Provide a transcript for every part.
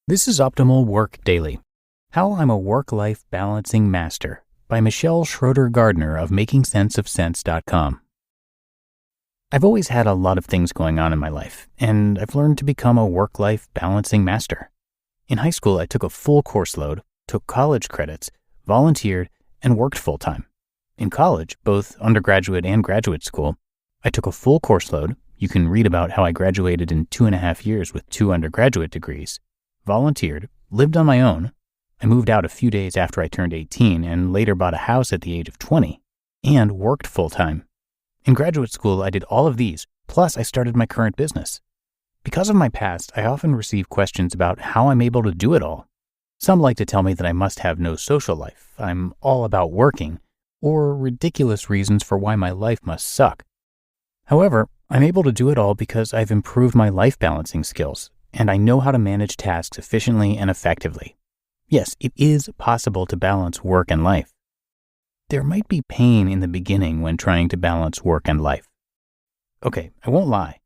This is Optimal Work Daily. How I'm a Work-Life Balancing Master by Michelle Schroeder-Gardner of MakingSenseOfSense.com. I've always had a lot of things going on in my life, and I've learned to become a work-life balancing master. In high school, I took a full course load, took college credits, volunteered, and worked full-time. In college, both undergraduate and graduate school, I took a full course load. You can read about how I graduated in 2.5 years with 2 undergraduate degrees. Volunteered, lived on my own. I moved out a few days after I turned 18 and later bought a house at the age of 20, and worked full-time. In graduate school, I did all of these, plus I started my current business. Because of my past, I often receive questions about how I'm able to do it all. Some like to tell me that I must have no social life, I'm all about working, or ridiculous reasons for why my life must suck. However, I'm able to do it all because I've improved my life balancing skills, and I know how to manage tasks efficiently and effectively. Yes, it is possible to balance work and life. There might be pain in the beginning when trying to balance work and life. Okay, I won't lie.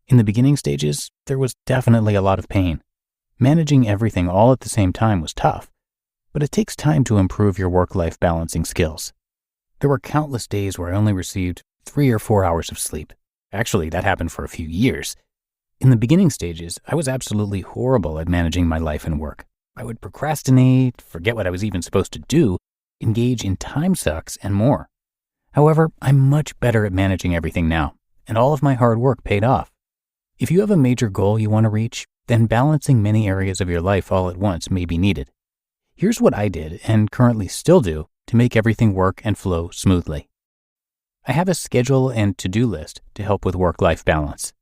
In the beginning stages, there was definitely a lot of pain. Managing everything all at the same time was tough, but it takes time to improve your work-life balancing skills. There were countless days where I only received 3 or 4 hours of sleep. Actually, that happened for a few years. In the beginning stages, I was absolutely horrible at managing my life and work. I would procrastinate, forget what I was even supposed to do, engage in time sucks, and more. However, I'm much better at managing everything now, and all of my hard work paid off. If you have a major goal you want to reach, then balancing many areas of your life all at once may be needed. Here's what I did, and currently still do, to make everything work and flow smoothly. I have a schedule and to-do list to help with work-life balance.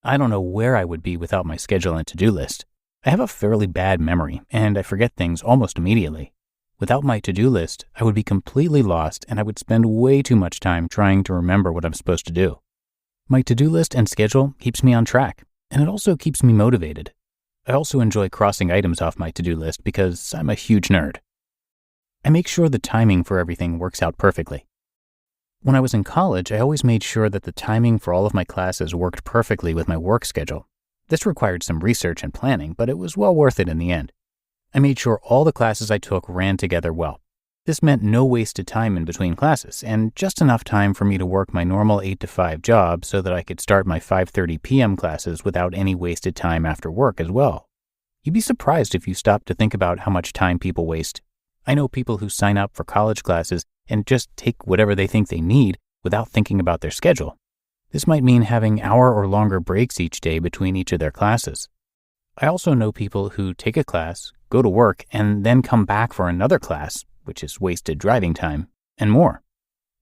I don't know where I would be without my schedule and to-do list. I have a fairly bad memory, and I forget things almost immediately. Without my to-do list, I would be completely lost, and I would spend way too much time trying to remember what I'm supposed to do. My to-do list and schedule keeps me on track, and it also keeps me motivated. I also enjoy crossing items off my to-do list because I'm a huge nerd. I make sure the timing for everything works out perfectly. When I was in college, I always made sure that the timing for all of my classes worked perfectly with my work schedule. This required some research and planning, but it was well worth it in the end. I made sure all the classes I took ran together well. This meant no wasted time in between classes, and just enough time for me to work my normal 8 to 5 job so that I could start my 5:30 p.m. classes without any wasted time after work as well. You'd be surprised if you stop to think about how much time people waste. I know people who sign up for college classes and just take whatever they think they need without thinking about their schedule. This might mean having hour or longer breaks each day between each of their classes. I also know people who take a class, go to work, and then come back for another class, which is wasted driving time, and more.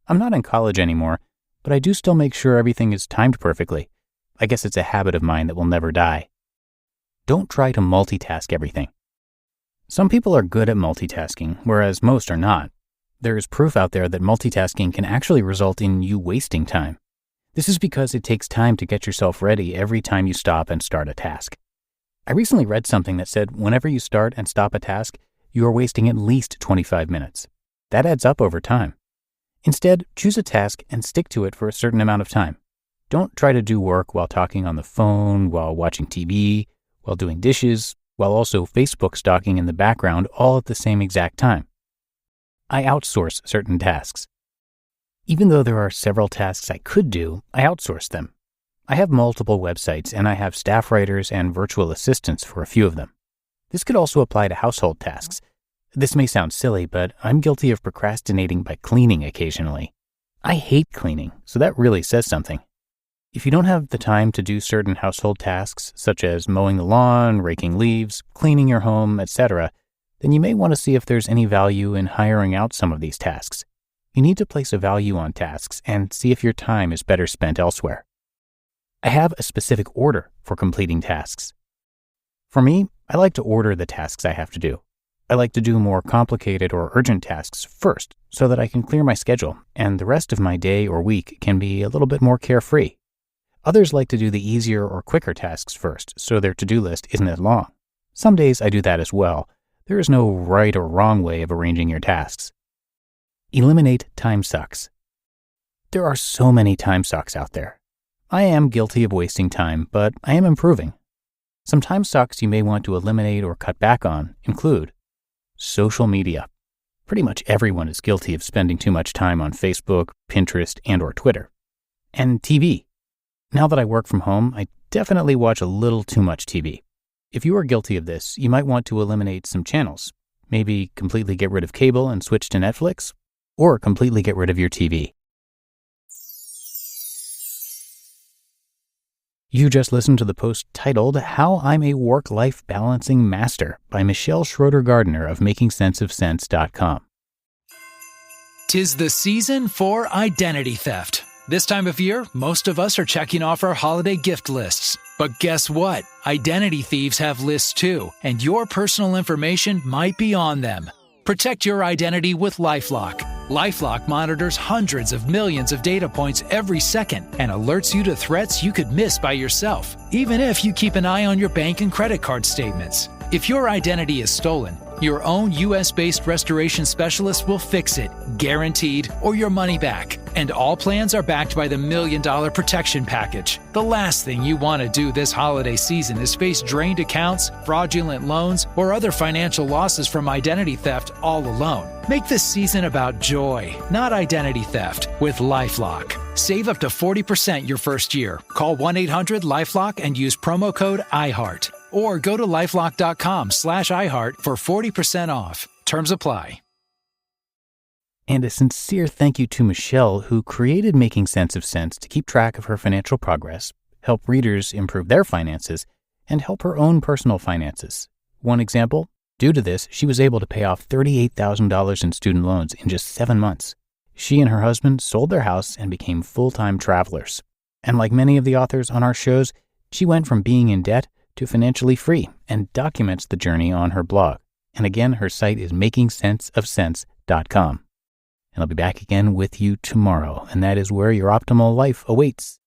I'm not in college anymore, but I do still make sure everything is timed perfectly. I guess it's a habit of mine that will never die. Don't try to multitask everything. Some people are good at multitasking, whereas most are not. There is proof out there that multitasking can actually result in you wasting time. This is because it takes time to get yourself ready every time you stop and start a task. I recently read something that said whenever you start and stop a task, you are wasting at least 25 minutes. That adds up over time. Instead, choose a task and stick to it for a certain amount of time. Don't try to do work while talking on the phone, while watching TV, while doing dishes, while also Facebook stalking in the background all at the same exact time. I outsource certain tasks. Even though there are several tasks I could do, I outsource them. I have multiple websites, and I have staff writers and virtual assistants for a few of them. This could also apply to household tasks. This may sound silly, but I'm guilty of procrastinating by cleaning occasionally. I hate cleaning, so that really says something. If you don't have the time to do certain household tasks, such as mowing the lawn, raking leaves, cleaning your home, etc., then you may want to see if there's any value in hiring out some of these tasks. You need to place a value on tasks and see if your time is better spent elsewhere. I have a specific order for completing tasks. For me, I like to order the tasks I have to do. I like to do more complicated or urgent tasks first so that I can clear my schedule and the rest of my day or week can be a little bit more carefree. Others like to do the easier or quicker tasks first so their to-do list isn't as long. Some days I do that as well. There is no right or wrong way of arranging your tasks. Eliminate time sucks. There are so many time sucks out there. I am guilty of wasting time, but I am improving. Some time sucks you may want to eliminate or cut back on include social media. Pretty much everyone is guilty of spending too much time on Facebook, Pinterest, and/or Twitter. And TV. Now that I work from home, I definitely watch a little too much TV. If you are guilty of this, you might want to eliminate some channels. Maybe completely get rid of cable and switch to Netflix, or completely get rid of your TV. You just listened to the post titled How I'm a Work-Life Balancing Master by Michelle Schroeder-Gardner of MakingSenseOfSense.com. 'Tis the season for identity theft. This time of year, most of us are checking off our holiday gift lists. But guess what? Identity thieves have lists too, and your personal information might be on them. Protect your identity with LifeLock. LifeLock monitors hundreds of millions of data points every second and alerts you to threats you could miss by yourself, even if you keep an eye on your bank and credit card statements. If your identity is stolen, your own U.S.-based restoration specialist will fix it, guaranteed, or your money back. And all plans are backed by the $1 Million Protection Package. The last thing you want to do this holiday season is face drained accounts, fraudulent loans, or other financial losses from identity theft all alone. Make this season about joy, not identity theft, with LifeLock. Save up to 40% your first year. Call 1-800-LifeLock and use promo code IHEART. Or go to lifelock.com/iHeart for 40% off. Terms apply. And a sincere thank you to Michelle, who created Making Sense of Sense to keep track of her financial progress, help readers improve their finances, and help her own personal finances. One example, due to this, she was able to pay off $38,000 in student loans in just 7 months. She and her husband sold their house and became full-time travelers. And like many of the authors on our shows, she went from being in debt to financially free and documents the journey on her blog. And again, her site is MakingSenseOfSense.com. And I'll be back again with you tomorrow, and that is where your optimal life awaits.